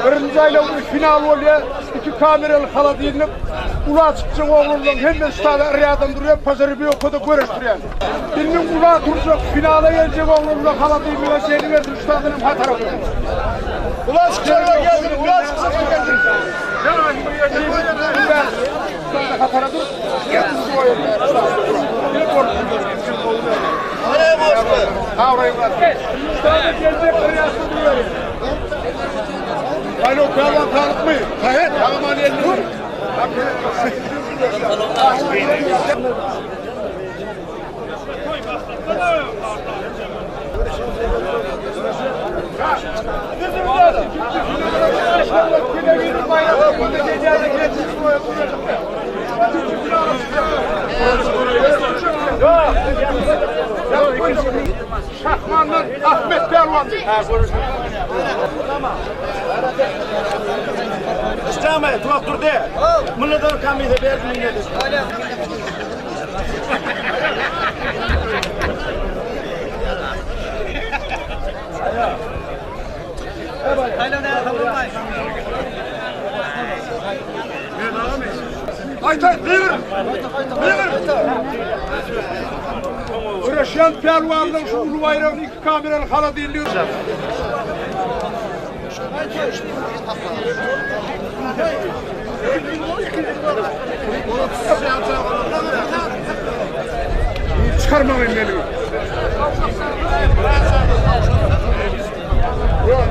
Birinci ayla final oluyor. 2 kameralı hala deyilip ula çıkacak oğlundan hemen stada riyadan duruyor. Pazarı bir okuda görüştürüyor. Birinin ula duracak finale gelecek oğlundan hala deyilip şeyini verdim stadının hatara koyuyor. Ula çıkacaklar geldim. Ula çıkacaklar geldim. Ben stada hatara dur. Geldim koyuyor. Oraya boş ver. Ha orayı bırak. Stada gelecek riyasını duyuyorum. Alo, kalan tanıtmayın. Hayır, tamam elini vur. Şahman'dan Ahmet Pelvan. İstemeye, tuhaf dur de. Bunu da kamide verdim yine de. Aytay, buyur. Uğraşan pelvanın şu ulu bayrağın 2 kameralı hala dinliyor. Çıkarmayın beni.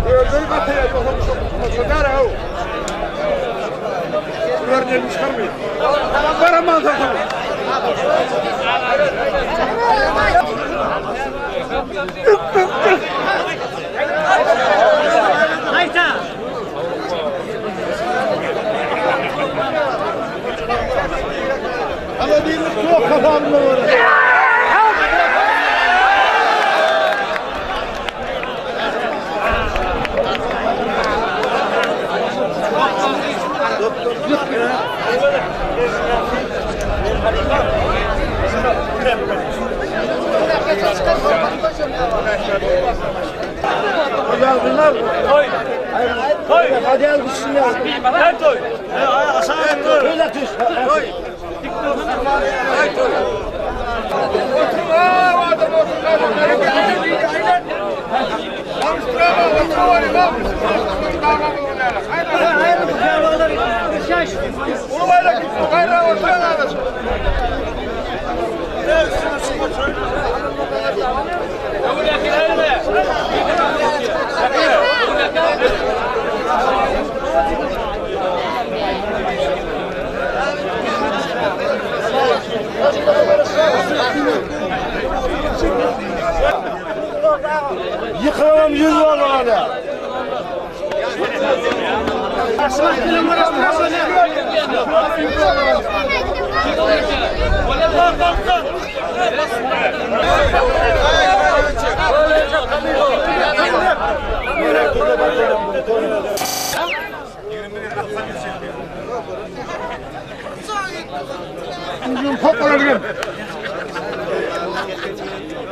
Gördüğün kataya kadar ha. Gördüğünü çıkarmayın. Varamaz zaten. Hayta. Ama değil mi? Çok kafamda var. Bunlar koy. Koy. Hadi al gitsin ya. Hayır koy. Aşağı dur. Öyle düş. Koy. Yıkılamam yüz var orada. Bugün toplanır gün.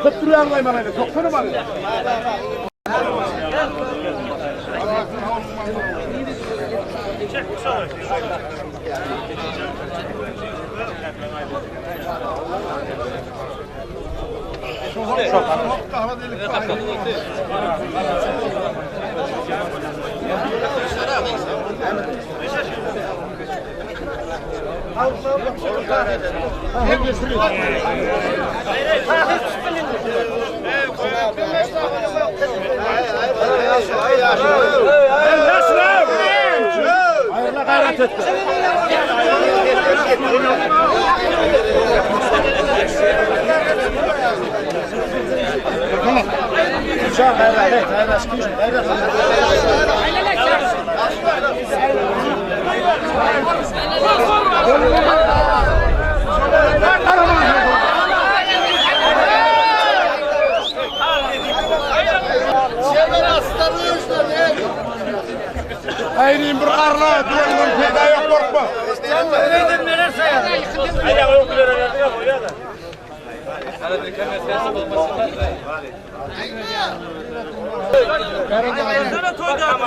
Kıttırıyan kaymanaydı. Soksana bana. Hayırlı gayret etti. Uçağı gayret, gayret. Aynen bir arla, duvarın feda yok korkma. Neden neresi ya? Hayır yok bile yok ya da. Sana toyda ama.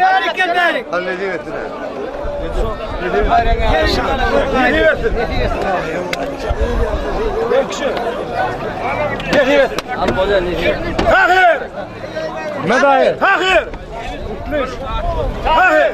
Börek gel börek. Tahir! Medayı. Tahir! Tahir!